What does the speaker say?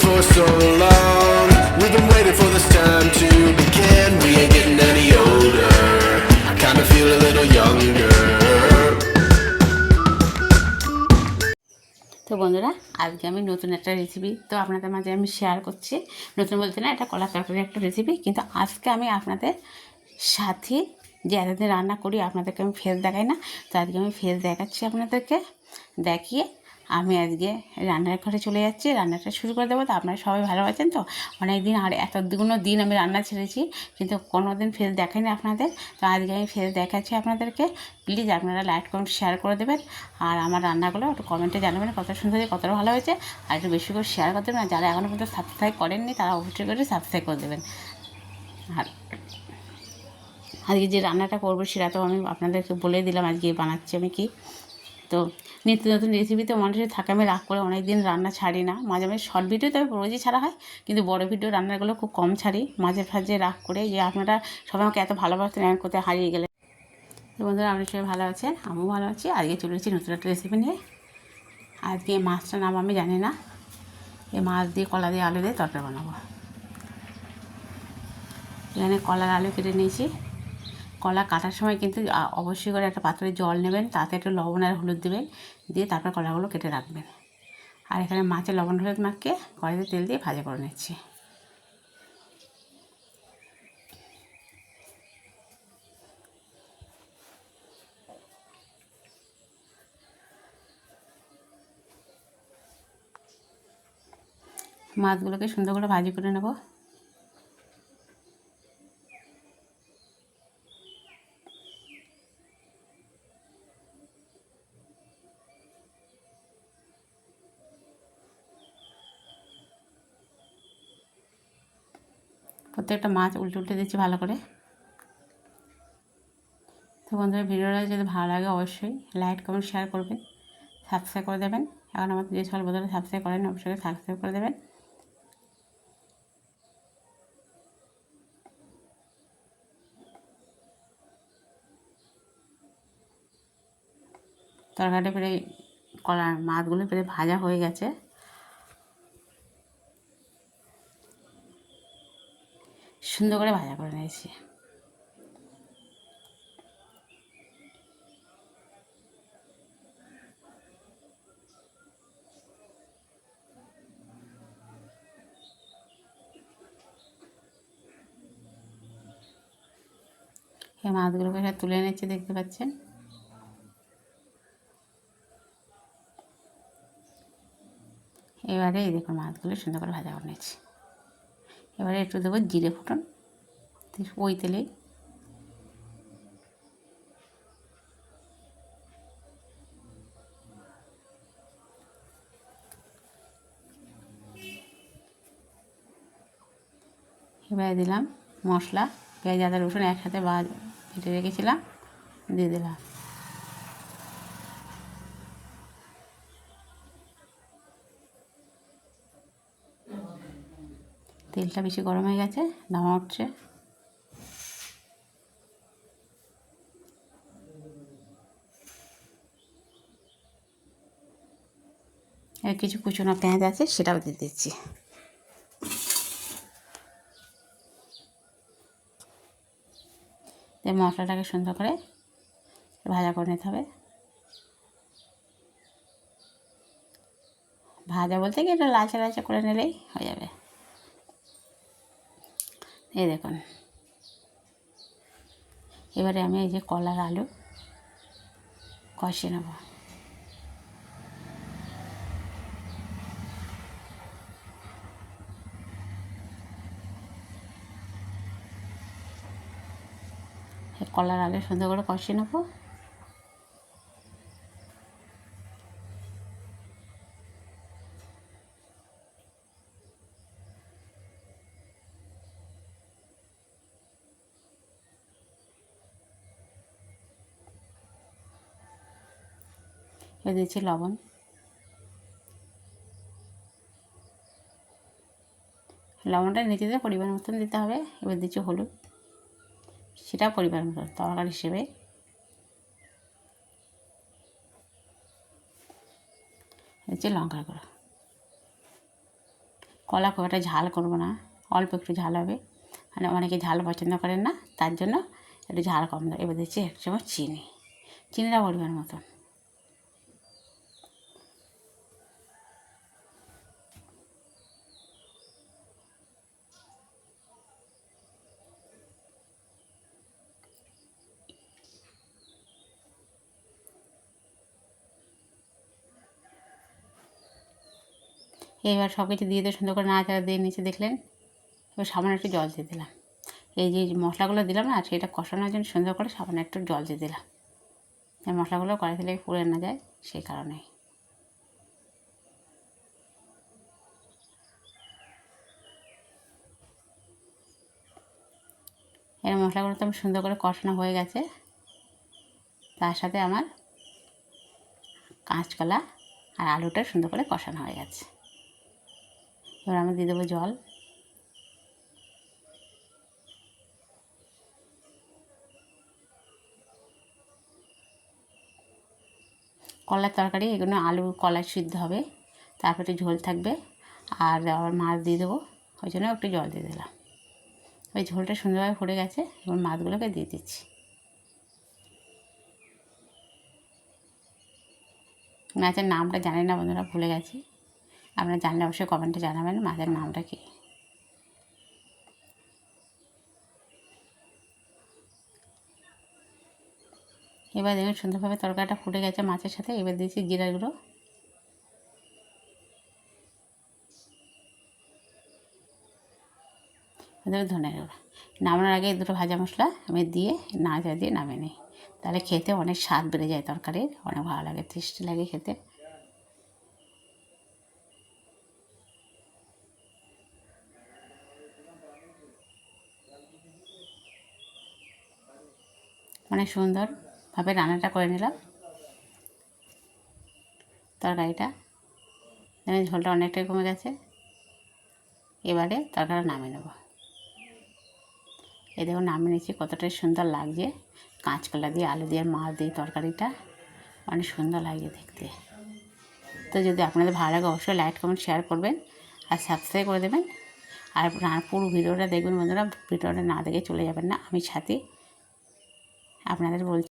for so long. We've been waiting for this time to begin. We ain't getting any older. I kinda feel a little younger. তো বন্ধুরা, আজকে আমি নতুন একটা recipe তো আপনাদের মাঝে আমি শেয়ার করছি। নতুন বলতে না, এটা কলা তরকারির একটা রেসিপি, কিন্তু আজকে আমি আপনাদের সাথে যে এতদিন রান্না করি আপনাদেরকে আমি ফেস দেখাই না, তো আজকে আমি ফেস দেখাচ্ছি আপনাদেরকে। দেখিয়ে আমি আজকে রান্নার ঘরে চলে যাচ্ছি, রান্নাটা শুরু করে দেবো। তো আপনারা সবাই ভালো আছেন তো? অনেক দিন আর এতগুলো দিন আমি রান্না ছেড়েছি, কিন্তু কোনো দিন ফেস দেখাইনি আপনাদের। তো আজকে আমি ফেস দেখাচ্ছি আপনাদেরকে। প্লিজ আপনারা লাইক কমেন্ট শেয়ার করে দেবেন, আর আমার রান্নাগুলো একটু কমেন্টে জানাবেন কত সুন্দর, কতটা ভালো হয়েছে। আর একটু বেশি করে শেয়ার করে দেবেন, আর যারা এখনও পর্যন্ত সাবস্ক্রাইব করেননি তারা অবশ্যই করে সাবস্ক্রাইব করে দেবেন। আর আজকে যে রান্নাটা করবো সেটা তো আমি আপনাদেরকে বলে দিলাম আজকে বানাচ্ছি আমি কি। তো নিত্য নতুন রেসিপি তো মানুষের থাকে, আমি রাগ করে অনেক দিন রান্না ছাড়ি না। মাঝে মাঝে শর্ট ভিডিও তবে রোজই ছাড়া হয়, কিন্তু বড় ভিডিও রান্নাগুলো খুব কম ছাড়ি। মাঝে ফাঝে রাগ করে যে আপনারা সবাই আমাকে এত ভালোবাসতেন, এখন কোথায় হারিয়ে গেলে। তো বন্ধুরা, আপনি সবাই ভালো আছেন, আমিও ভালো আছি। আজকে চলে এসেছি নতুন একটা রেসিপি নিয়ে। আজকে মাছটার নাম আমি জানি না, এই মাছ দিয়ে কলা দিয়ে আলু দিয়ে তরকারি বানাবো। এখানে কলার আলু কেটে নিয়েছি। কলা কাটার সময় কিন্তু অবশ্যই করে একটা পাত্রে জল নেবেন, তাতে একটু লবণ আর হলুদ দেবেন, দিয়ে তারপর কলাগুলো কেটে রাখবেন। আর এখানে মাছের লবণ হলুদ মাখিয়ে কড়াইতে তেল দিয়ে ভাজা করে নিচ্ছি। মাছগুলোকে সুন্দর করে ভাজি করে নেব। প্রত্যেকটা মাছ উল্টে উল্টে দিচ্ছি ভালো করে। তো বন্ধুরা, ভিডিওটা যদি ভালো লাগে অবশ্যই লাইক কমেন্ট শেয়ার করবেন, সাবস্ক্রাইব করে দেবেন। এখন আমাদের যে সকল বন্ধুরা সাবস্ক্রাইব করেন অবশ্যই সাবস্ক্রাইব করে দেবেন। তরকারিটা প্রায় কলার মাছগুলো প্রায় ভাজা হয়ে গেছে। সুন্দর করে ভাজা করে নিয়েছি। এই মাছগুলোকে সব তুলে নিচ্ছে, দেখতে পাচ্ছেন। এবারে এই দেখুন মাছগুলো সুন্দর করে ভাজা করে নিচ্ছি। এবারে একটু দেবো জিরে ফোড়ন, ওই তেলেই। এবারে দিলাম মশলা, পেঁয়াজ আদা রসুন একসাথে বেটে রেখেছিলাম, দিয়ে দিলাম। তেলটা বেশি গরম হয়ে গেছে, নামা উঠছে। আর কিছু কুচনো পেঁয়াজ আছে, সেটাও দিয়ে দিচ্ছি। মশলাটাকে সুন্দর করে ভাজা করে নিতে হবে। ভাজা বলতে কি, এটা লালচে লালচে করে নিলেই হয়ে যাবে। এই দেখুন, এবারে আমি এই যে কলার আলু কষিয়ে নেব। কলার আলু সুন্দর করে কষিয়ে নেব। এবার দিচ্ছি লবণ, লবণটা নিজেদের পরিমাণ মতন দিতে হবে। এবার দিচ্ছি হলুদ, সেটা পরিমাণ মতন তরকারি হিসেবে। দিচ্ছি লঙ্কার গুঁড়ো। কলা খুব একটা ঝাল করবো না, অল্প একটু ঝাল হবে, মানে অনেকে ঝাল পছন্দ করেন না, তার জন্য একটু ঝাল কম দেবো। এবার দিচ্ছি 1 চামচ চিনি, চিনিটা পরিমাণ মতন। এবার সব কিছু দিয়ে সুন্দর করে নাড়াচাড়া দিয়ে নিচে দেখলেন। এবার সামান্য একটু জল দিয়ে দিলাম। এই যে মশলাগুলো দিলাম না, সেটা কষানোর জন্য সুন্দর করে সামান্য একটু জল দিয়ে দিলাম, এই মশলাগুলো কড়াই থেকে পুড়ে না যায় সেই কারণে। এই মশলাগুলো তো সুন্দর করে কষানো হয়ে গেছে, তার সাথে আমার কাঁচকলা আর আলুটা সুন্দর করে কষানো হয়ে গেছে। এবার আমি দিয়ে দেবো জল। কলার তরকারি, এগুলো আলু কলাই সিদ্ধ হবে, তারপরে একটু ঝোল থাকবে, আর আবার মাছ দিয়ে দেবো, ওই জন্য একটু জল দিয়ে দিলাম। ওই ঝোলটা সুন্দরভাবে ফুটে গেছে, এবার মাছগুলোকে দিয়ে দিচ্ছি। মাছের নামটা জানি না বন্ধুরা, ভুলে গেছি, আপনারা জানলে অবশ্যই কমেন্টে জানাবেন মাছের নামটা কী। এবার দেখুন সুন্দরভাবে তরকারিটা ফুটে গেছে মাছের সাথে। এবার দিয়েছি জিরা গুঁড়ো, ধনে গুঁড়ো। নামানোর আগে 2টো ভাজা মশলা আমি দিয়ে নাড়াচাড়া দিয়ে নামিয়ে নিই, তাহলে খেতে অনেক স্বাদ বেড়ে যায়, তরকারির অনেক ভালো লাগে, টেস্টি লাগে খেতে। অনেক সুন্দরভাবে রান্নাটা করে নিলাম তরকারিটা, ঝোলটা অনেকটাই কমে গেছে। এবারে তরকারিটা নামিয়ে নেব। এই দেখুন নামিয়ে নিচ্ছি, কতটাই সুন্দর লাগছে, কাঁচকলা দিয়ে আলু দিয়ে মাছ দিয়ে তরকারিটা অনেক সুন্দর লাগছে দেখতে। তো যদি আপনাদের ভালো লাগে অবশ্যই লাইক কমেন্ট শেয়ার করবেন আর সাবস্ক্রাইব করে দেবেন। আর পুরো ভিডিওটা দেখবেন বন্ধুরা, ভিডিওটা না দেখে চলে যাবেন না। আমি সাথে আপনাদের বলছি